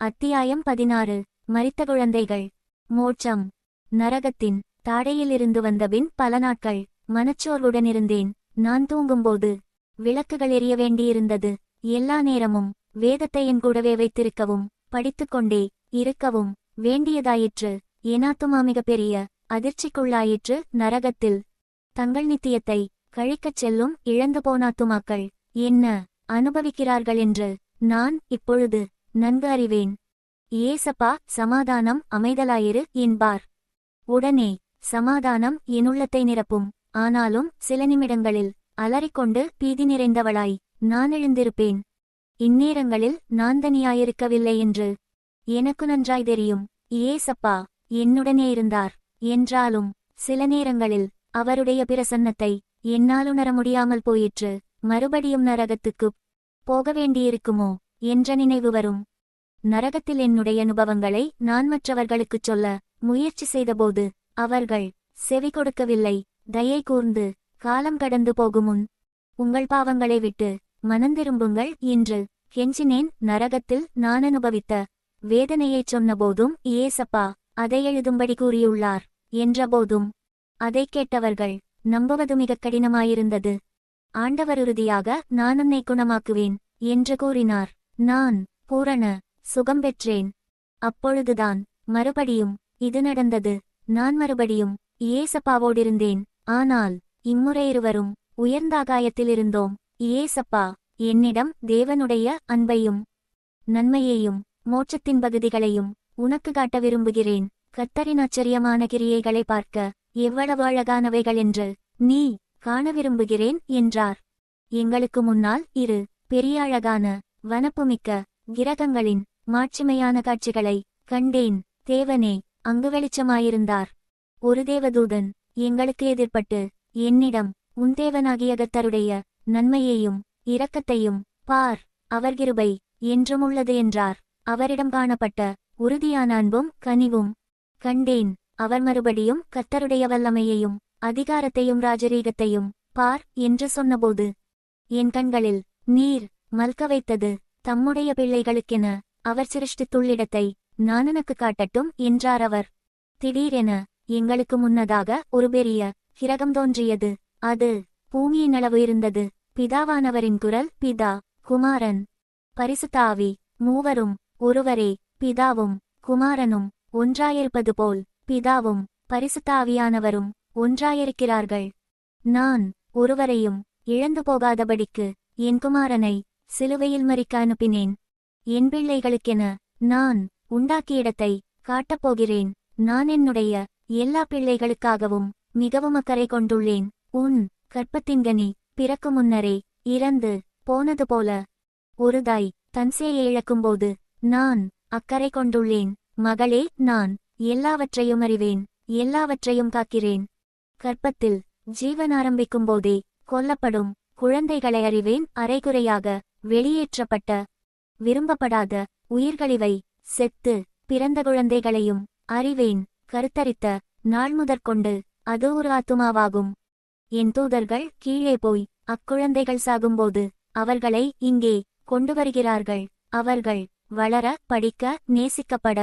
அத்தியாயம் 16. மரித்த குழந்தைகள். மோட்சம். நரகத்தின் தாடையிலிருந்து வந்தபின் பல நாட்கள் மனச்சோர்வுடனிருந்தேன். நான் தூங்கும்போது விளக்குகள் எரிய வேண்டியிருந்தது. எல்லா நேரமும் வேதத்தை என் கூடவே வைத்திருக்கவும் படித்துக்கொண்டே இருக்கவும் வேண்டியதாயிற்று. ஏனாத்துமா மிக பெரிய அதிர்ச்சிக்குள்ளாயிற்று. நரகத்தில் தங்கள் நித்தியத்தை கழிக்கச் செல்லும் இழந்து போனாத்துமாக்கள் என்ன அனுபவிக்கிறார்கள் என்று நான் இப்பொழுது நன்கு அறிவேன். ஏசப்பா, சமாதானம் அமைதலாயிரு என்பார். உடனே சமாதானம் என் உள்ளத்தை நிரப்பும். ஆனாலும் சில நிமிடங்களில் அலறிக்கொண்டு பீதி நிறைந்தவளாய் நான் எழுந்திருப்பேன். இந்நேரங்களில் நான் தனியாயிருக்கவில்லை என்று எனக்கு நன்றாய் தெரியும். ஏசப்பா என்னுடனே இருந்தார் என்றாலும் சில நேரங்களில் அவருடைய பிரசன்னத்தை என்னால் உணர முடியாமல் போயிற்று. மறுபடியும் நரகத்துக்குப் போக வேண்டியிருக்குமோ என்ற நினைவு வரும். நரகத்தில் என்னுடைய அனுபவங்களை நான் மற்றவர்களுக்குச் சொல்ல முயற்சி செய்தபோது அவர்கள் செவி கொடுக்கவில்லை. தயை கூர்ந்து காலம் கடந்து போகுமுன் உங்கள் பாவங்களை விட்டு மனந்திரும்புங்கள் என்று கெஞ்சினேன். நரகத்தில் நான் அனுபவித்த வேதனையைச் சொன்னபோதும் ஏசப்பா அதை எழுதும்படி கூறியுள்ளார் என்றபோதும் அதைக் கேட்டவர்கள் நம்புவது மிகக் கடினமாயிருந்தது. ஆண்டவர் உறுதியாக நான் உன்னை குணமாக்குவேன் என்று கூறினார். நான் பூரண சுகம் பெற்றேன். அப்பொழுதுதான் மறுபடியும் இது நடந்தது. நான் மறுபடியும் ஏசப்பாவோடிருந்தேன். ஆனால் இம்முறை இருவரும் உயர்ந்தாகாயத்திலிருந்தோம். ஏசப்பா என்னிடம் தேவனுடைய அன்பையும் நன்மையையும் மோட்சத்தின் பகுதிகளையும் உனக்கு காட்ட விரும்புகிறேன். கர்த்தரின் ஆச்சரியமான கிரியைகளை பார்க்க எவ்வளவு அழகானவைகள் என்று நீ காண விரும்புகிறேன் என்றார். எங்களுக்கு முன்னால் இரு பெரிய அழகான வனப்புமிக்க கிரகங்களின் மாட்சிமையான காட்சிகளை கண்டேன். தேவனே அங்கு வெளிச்சமாயிருந்தார். ஒரு தேவதூதன் எங்களுக்கு எதிர்ப்பட்டு என்னிடம், உன் தேவனாகிய கர்த்தருடைய நன்மையையும் இரக்கத்தையும் பார், அவர் கிருபை என்றும் உள்ளது என்றார். அவரிடம் காணப்பட்ட உறுதியான அன்பும் கனிவும் கண்டேன். அவர் மறுபடியும் கர்த்தருடைய வல்லமையையும் அதிகாரத்தையும் ராஜரீகத்தையும் பார் என்று சொன்னபோது என் கண்களில் நீர் மல்க வைத்தது. தம்முடைய பிள்ளைகளுக்கென அவர் சிருஷ்டித்துள்ளிடத்தை நான் உனக்கு காட்டட்டும் என்றார் அவர். திடீரென எங்களுக்கு முன்னதாக ஒரு பெரிய கிரகம் தோன்றியது. அது பூமியின் அளவு இருந்தது. பிதாவானவரின் குரல், பிதா, குமாரன், பரிசுத்த ஆவி மூவரும் ஒருவரே. பிதாவும் குமாரனும் ஒன்றாயிருப்பது போல் பிதாவும் பரிசுத்த ஆவியானவரும் ஒன்றாயிருக்கிறார்கள். நான் ஒருவரையும் இழந்து போகாதபடிக்கு என் குமாரனை சிலுவையில் மரிக்க அனுப்பினேன். என் பிள்ளைகளுக்கென நான் உண்டாக்கிய இடத்தை காட்டப்போகிறேன். நான் என்னுடைய எல்லா பிள்ளைகளுக்காகவும் மிகவும் அக்கறை கொண்டுள்ளேன். உன் கர்ப்பத்தின்கனி பிறக்கும் முன்னரே இறந்து போனது போல ஒரு தாய் தன் சேயை இழக்கும்போது நான் அக்கறை கொண்டுள்ளேன். மகளே, நான் எல்லாவற்றையும் அறிவேன், எல்லாவற்றையும் காக்கிறேன். கர்ப்பத்தில் ஜீவன் ஆரம்பிக்கும்போதே கொல்லப்படும் குழந்தைகளை அறிவேன். அரைகுறையாக வெளியேற்றப்பட்ட விரும்பப்படாத உயிர்களிவை செத்து பிறந்த குழந்தைகளையும் அறிவேன். கருத்தரித்த நாள் முதற்கொண்டு அது ஒரு ஆத்துமாவாகும். என் தூதர்கள் கீழே போய் அக்குழந்தைகள் சாகும்போது அவர்களை இங்கே கொண்டு வருகிறார்கள். அவர்கள் வளர, படிக்க, நேசிக்கப்பட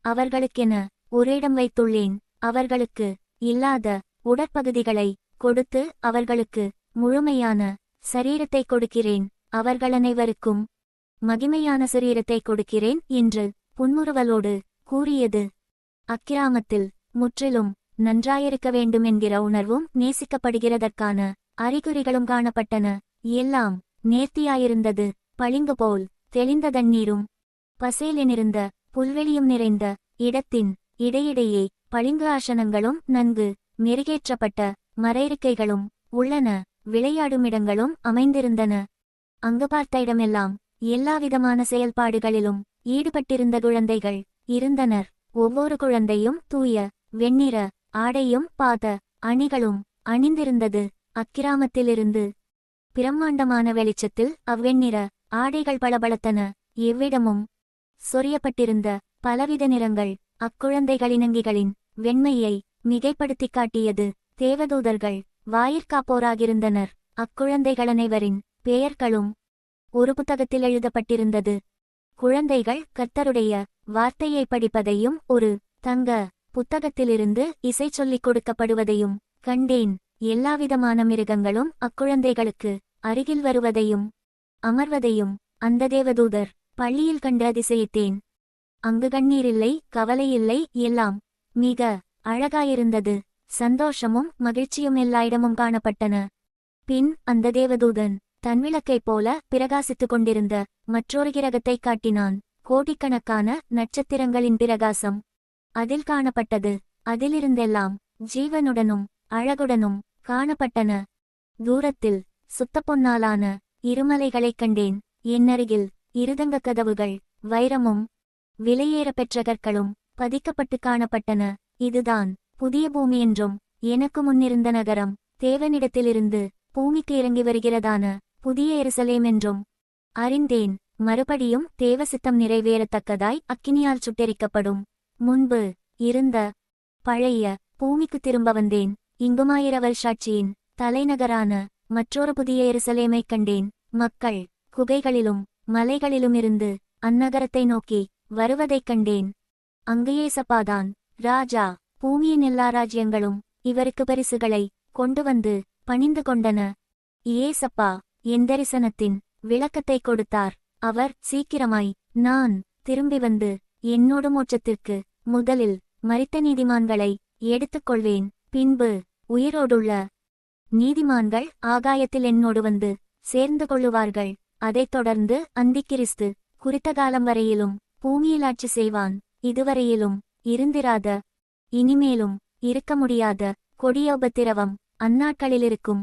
அவர்களுக்கென ஒரு இடம் வைத்துள்ளேன். அவர்களுக்கு இல்லாத உடற்பகுதிகளை கொடுத்து அவர்களுக்கு முழுமையான சரீரத்தை கொடுக்கிறேன். அவர்கள் அனைவருக்கும் மகிமையான சரீரத்தை கொடுக்கிறேன் என்று புன்முறுவலோடு கூறியது. அக்கிராமத்தில் முற்றிலும் நன்றாயிருக்க வேண்டும் என்கிற உணர்வும் நேசிக்கப்படுகிறதற்கான அறிகுறிகளும் காணப்பட்டன. எல்லாம் நேர்த்தியாயிருந்தது. பளிங்கு போல் தெளிந்த தண்ணீரும் பசேலெனிருந்த புல்வெளியும் நிறைந்த இடத்தின் இடையிடையே பளிங்கு ஆசனங்களும் நன்கு மெருகேற்றப்பட்ட மரையிருக்கைகளும் உள்ளன. விளையாடுமிடங்களும் அமைந்திருந்தன. அங்கு பார்த்த இடமெல்லாம் எல்லாவிதமான செயல்பாடுகளிலும் ஈடுபட்டிருந்த குழந்தைகள் இருந்தனர். ஒவ்வொரு குழந்தையும் தூய வெண்ணிற ஆடையும் பாத அணிகளும் அணிந்திருந்தது. அக்கிராமத்திலிருந்து பிரம்மாண்டமான வெளிச்சத்தில் அவ்வெண்ணிற ஆடைகள் பளபளத்தன. எவ்விடமும் சொரியப்பட்டிருந்த பலவித நிறங்கள் அக்குழந்தைகளின் அங்கிகளின் வெண்மையை மிகைப்படுத்திக் காட்டியது. தேவதூதர்கள் வாயிற்காப்போராகிருந்தனர். அக்குழந்தைகள் அனைவரின் பெயர்களும் ஒரு புத்தகத்தில் எழுதப்பட்டிருந்தது. குழந்தைகள் கர்த்தருடைய வார்த்தையை படிப்பதையும் ஒரு தங்க புத்தகத்திலிருந்து இசை சொல்லிக் கொடுக்கப்படுவதையும் கண்டேன். எல்லாவிதமான மிருகங்களும் அக்குழந்தைகளுக்கு அருகில் வருவதையும் அமர்வதையும் அந்த தேவதூதர் பள்ளியில் கண்டு அதிசயித்தேன். அங்கு கண்ணீரில்லை, கவலையில்லை, எல்லாம் மிக அழகாயிருந்தது. சந்தோஷமும் மகிழ்ச்சியும் எல்லா இடமும் காணப்பட்டன. பின் அந்த தேவதூதன் தன் விளக்கைப் போல பிரகாசித்துக் கொண்டிருந்த மற்றொரு கிரகத்தைக் காட்டினான். கோடிக்கணக்கான நட்சத்திரங்களின் பிரகாசம் அதில் காணப்பட்டது. அதிலிருந்தெல்லாம் ஜீவனுடனும் அழகுடனும் காணப்பட்டன. தூரத்தில் சுத்தப்பொன்னாலான இருமலைகளைக் கண்டேன். என்னருகில் இருதங்க கதவுகள் வைரமும் விலையேற பெற்ற கற்களும் பதிக்கப்பட்டு காணப்பட்டன. இதுதான் புதிய பூமி என்றும் எனக்கு முன்னிருந்த நகரம் தேவனிடத்திலிருந்து பூமிக்கு இறங்கி வருகிறதான புதிய எருசலேம் என்றும் அறிந்தேன். மறுபடியும் தேவசித்தம் நிறைவேறத்தக்கதாய் அக்கினியால் சுட்டெரிக்கப்படும். முன்பு இருந்த பழைய பூமிக்கு திரும்ப வந்தேன். இங்குமாயிரவர் சாட்சியின் தலைநகரான மற்றொரு புதிய எருசலேமைக் கண்டேன். மக்கள் குகைகளிலும் மலைகளிலுமிருந்து அந்நகரத்தை நோக்கி வருவதைக் கண்டேன். அங்கு ஏசப்பாதான் ராஜா. பூமியின் எல்லா ராஜ்யங்களும் இவருக்கு பரிசுகளை கொண்டு வந்து பணிந்து கொண்டன. ஏசப்பா என் தரிசனத்தின் விளக்கத்தை கொடுத்தார். அவர் சீக்கிரமாய் நான் திரும்பி வந்து என்னோடு மோட்சத்திற்கு முதலில் மரித்த நீதிமான்களை எடுத்துக்கொள்வேன். பின்பு உயிரோடுள்ள நீதிமான்கள் ஆகாயத்தில் என்னோடு வந்து சேர்ந்து கொள்ளுவார்கள். அதைத் தொடர்ந்து அந்திக்கிறிஸ்து குறித்த காலம் வரையிலும் பூமியில் ஆட்சி செய்வான். இதுவரையிலும் இருந்திராத இனிமேலும் இருக்க முடியாத கொடிய உபத்திரவம் அந்நாட்களிலிருக்கும்.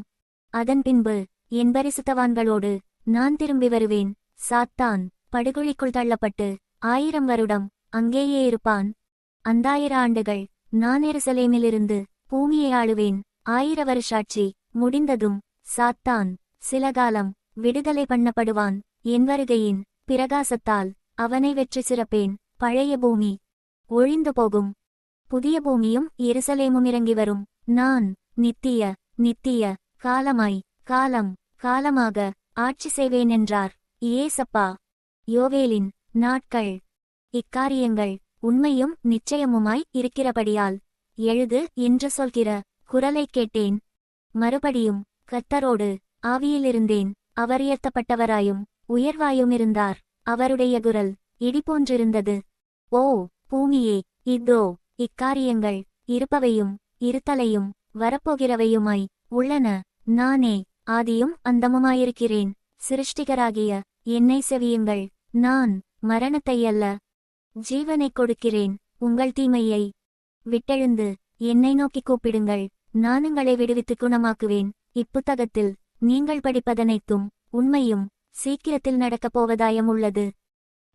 அதன் பின்பு என் பரிசுத்தவான்களோடு நான் திரும்பி வருவேன். சாத்தான் படுகொலிக்குள் தள்ளப்பட்டு 1000 வருடம் அங்கேயே இருப்பான். அந்த 1000 ஆண்டுகள் நான் எருசலேமிலிருந்து பூமியை ஆளுவேன். 1000 வருஷாட்சி முடிந்ததும் சாத்தான் சில காலம் விடுதலை பண்ணப்படுவான். என் வருகையின் பிரகாசத்தால் அவனை வெற்றி சிறப்பேன். பழைய பூமி ஒழிந்து போகும், புதிய பூமியும் எருசலேமும் இறங்கி வரும். நான் நித்திய காலமாய் காலம் காலமாக ஆட்சி செய்வேன் என்றார் ஏசப்பா. யோவேலின் நாட்கள். இக்காரியங்கள் உண்மையும் நிச்சயமுமாய் இருக்கிறபடியால் எழுது என்று சொல்கிற குரலைக் கேட்டேன். மறுபடியும் கர்த்தரோடு ஆவியிலிருந்தேன். அவர் உயர்த்தப்பட்டவராயும் உயர்வாயுமிருந்தார். அவருடைய குரல் இடிபோன்றிருந்தது. ஓ பூமியே, இதோ இக்காரியங்கள் இருப்பவையும் இருத்தலையும் வரப்போகிறவையுமாய் உள்ளன. நானே ஆதியும் அந்தமுமாயிருக்கிறேன். சிருஷ்டிகராகிய என்னை செவியுங்கள். நான் மரணத்தை அல்ல ஜீவனைக் கொடுக்கிறேன். உங்கள் தீமையை விட்டெழுந்து என்னை நோக்கி கூப்பிடுங்கள். நான் உங்களை விடுவித்து குணமாக்குவேன். இப்புத்தகத்தில் நீங்கள் படிப்பதனைத்தும் உண்மையும் சீக்கிரத்தில் நடக்கப் போவதாயம் உள்ளது.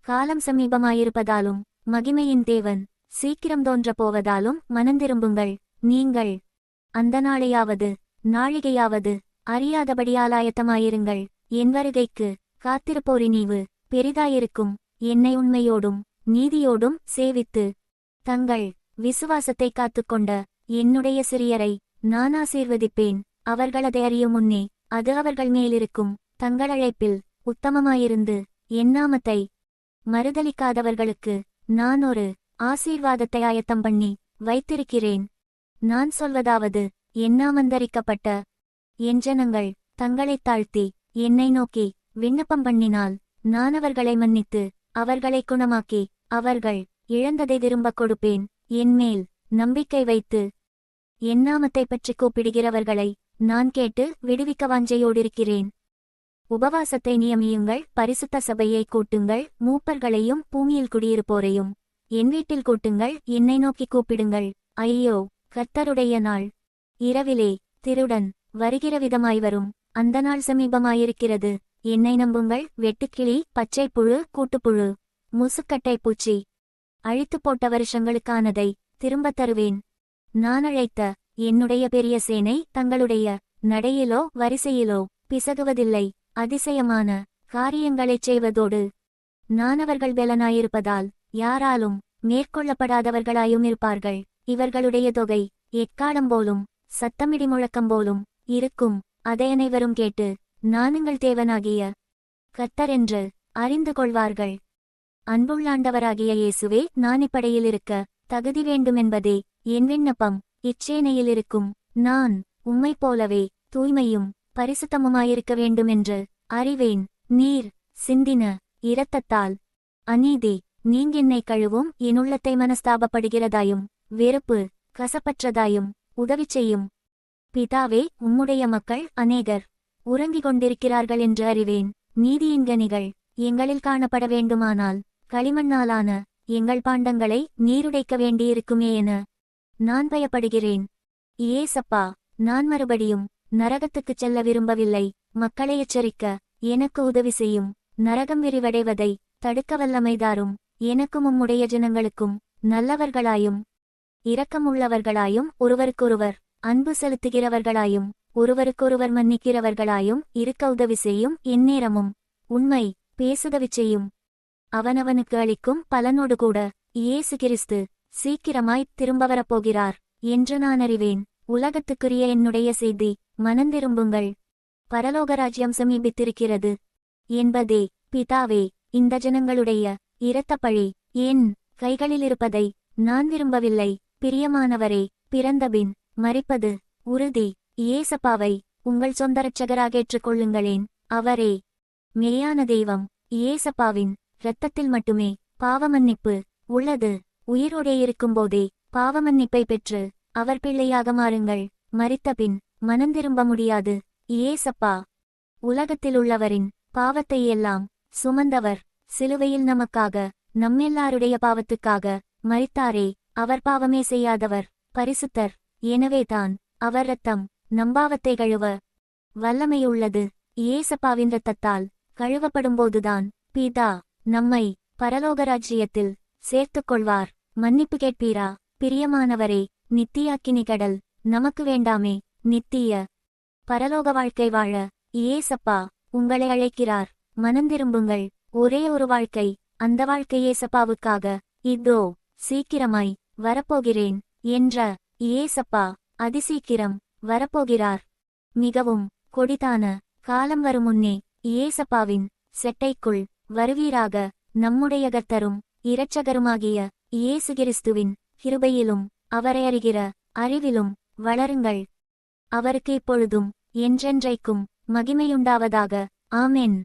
காலம் சமீபமாயிருப்பதாலும் மகிமையின் தேவன் சீக்கிரம் தோன்றப் போவதாலும் மனந்திரும்புங்கள். நீங்கள் அந்த நாழிகையாவது அறியாதபடியால் ஆயத்தமாயிருங்கள். என் வருகைக்கு காத்திருப்போரினீவு பெரிதாயிருக்கும். என்னை உண்மையோடும் நீதியோடும் சேவித்து தங்கள் விசுவாசத்தை காத்துக்கொண்ட என்னுடைய சிறியரை நான் ஆசீர்வதிப்பேன். அவர்கள் அதை அறியும் முன்னே அது அவர்கள் மேலிருக்கும். தங்கள் அழைப்பில் உத்தமமாயிருந்து என் நாமத்தை மறுதலிக்காதவர்களுக்கு நான் ஒரு ஆசீர்வாதத்தை ஆயத்தம் பண்ணி வைத்திருக்கிறேன். நான் சொல்வதாவது, என் நாமந்தரிக்கப்பட்ட என் ஜனங்கள் தங்களைத் தாழ்த்தி என்னை நோக்கி விண்ணப்பம் பண்ணினால் நான் அவர்களை மன்னித்து அவர்களை குணமாக்கி அவர்கள் இழந்ததை திரும்பக் கொடுப்பேன். என்மேல் நம்பிக்கை வைத்து என் நாமத்தைப் பற்றி கூப்பிடுகிறவர்களை நான் கேட்டு விடுவிக்க வாஞ்சையோடிருக்கிறேன். உபவாசத்தை நியமியுங்கள். பரிசுத்த சபையை கூட்டுங்கள். மூப்பர்களையும் பூமியில் குடியிருப்போரையும் என் வீட்டில் கூட்டுங்கள். என்னை நோக்கி கூப்பிடுங்கள். ஐயோ, கர்த்தருடைய நாள் இரவிலே திருடன் வருகிற விதமாய் வரும். அந்த நாள் சமீபமாயிருக்கிறது. என்னை நம்புங்கள். வெட்டுக்கிளி, பச்சைப்புழு, கூட்டுப்புழு, முசுக்கட்டை பூச்சி அழித்துப் போட்ட வருஷங்களுக்கானதை திரும்பத் தருவேன். நான் அழைத்த என்னுடைய பெரிய சேனை தங்களுடைய நடையிலோ வரிசையிலோ பிசகுவதில்லை. அதிசயமான காரியங்களைச் செய்வதோடு நான் அவர்கள் பெலனாயிருப்பதால் யாராலும் மேற்கொள்ளப்படாதவர்களாயும் இருப்பார்கள். இவர்களுடைய தொகை எக்காலம் போலும் சத்தமிடி முழக்கம் போலும் இருக்கும். அதை அனைவரும் கேட்டு நான் உங்கள் தேவனாகிய கர்த்தர் என்று அறிந்து கொள்வார்கள். அன்புள்ளாண்டவராகிய இயேசுவே, நான் இப்படையில் இருக்க தகுதி வேண்டுமென்பதே என் விண்ணப்பம். இச்சேனையில் இருக்கும் நான் உம்மைப் போலவே தூய்மையும் பரிசுத்தமுமாயிருக்க வேண்டுமென்று அறிவேன். நீர் சிந்தின இரத்தத்தால் அநீதி நீங்கென்னை கழுவும். என் உள்ளத்தை மனஸ்தாபப்படுகிறதாயும் வெறுப்பு கசப்பற்றதாயும் உதவி செய்யும். பிதாவே, உம்முடைய மக்கள் அநேகர் உறங்கிக் கொண்டிருக்கிறார்கள் என்று அறிவேன். நீதியின் கனிகள் எங்களில் காணப்பட வேண்டுமானால் களிமண்ணாலான எங்கள் பாண்டங்களை நீருடைக்க வேண்டியிருக்குமே என நான் பயப்படுகிறேன். ஏசப்பா, நான் மறுபடியும் நரகத்துக்குச் செல்ல விரும்பவில்லை. மக்களை எச்சரிக்க எனக்கு உதவி செய்யும். நரகம் விரிவடைவதை தடுக்க வல்லமைதாரும். எனக்கும் உம்முடைய ஜனங்களுக்கும் நல்லவர்களாயும் இரக்கமுள்ளவர்களாயும் ஒருவருக்கொருவர் அன்பு செலுத்துகிறவர்களாயும் ஒருவருக்கொருவர் மன்னிக்கிறவர்களாயும் இருக்க உதவி செய்யும். எந்நேரமும் உண்மை பேசுதவி செய்யும். அவனவனுக்கு அளிக்கும் பலனோடு கூட இயேசு கிறிஸ்து சீக்கிரமாய் திரும்ப வரப்போகிறார் என்று நான் அறிவேன். உலகத்துக்குரிய என்னுடைய செய்தி, மனந்திரும்புங்கள், பரலோக ராஜ்யம் சமீபித்திருக்கிறது என்பதே. பிதாவே, இந்த ஜனங்களுடைய இரத்தப்பழி என் கைகளிலிருப்பதை நான் விரும்பவில்லை. பிரியமானவரே, பிறந்தபின் மரிப்பது உறுதி. இயேசப்பாவை உங்கள் சொந்த இரட்சகராக ஏற்றுக்கொள்ளுங்களேன். அவரே மெய்யான தெய்வம். இயேசப்பாவின் இரத்தத்தில் மட்டுமே பாவமன்னிப்பு உள்ளது. உயிரோடே இருக்கும்போதே பாவமன்னிப்பை பெற்று அவர் பிள்ளையாக மாறுங்கள். மரித்தபின் மனந்திரும்ப முடியாது. இயேசப்பா, உலகத்திலுள்ளவரின் பாவத்தை எல்லாம் சுமந்தவர். சிலுவையில் நமக்காக, நம்மெல்லாருடைய பாவத்துக்காக மரித்தாரே. அவர் பாவமே செய்யாதவர், பரிசுத்தர். எனவேதான் அவர் இரத்தம் நம்பாவத்தை கழுவ வல்லமையுள்ளது. இயேசப்பாவின் இரத்தத்தால் கழுவப்படும்போதுதான் பிதா நம்மை பரலோக ராஜ்யத்தில் சேர்த்துக்கொள்வார். மன்னிப்பு கேட்பீரா? பிரியமானவரே, நித்திய அக்கினி கடல் நமக்கு வேண்டாமே. நித்திய பரலோக வாழ்க்கை வாழ இயேசப்பா உங்களை அழைக்கிறார். மனந்திரும்புங்கள். ஒரே ஒரு வாழ்க்கை, அந்த வாழ்க்கை இயேசப்பாவுக்காக. இதோ சீக்கிரமாய் வரப்போகிறேன் என்ற இயேசப்பா அதிசீக்கிரம் வரப்போகிறார். மிகவும் கொடிதான காலம் வரும் முன்னே இயேசப்பாவின் செட்டைக்குள் வருவீராக. நம்முடைய கர்த்தரும் இரட்சகருமாகிய இயேசு கிறிஸ்துவின் கிருபையிலும் அவரை அறிகிற அறிவிலும் வளருங்கள். அவருக்கு இப்பொழுதும் என்றென்றைக்கும் மகிமையுண்டாவதாக. ஆமென்.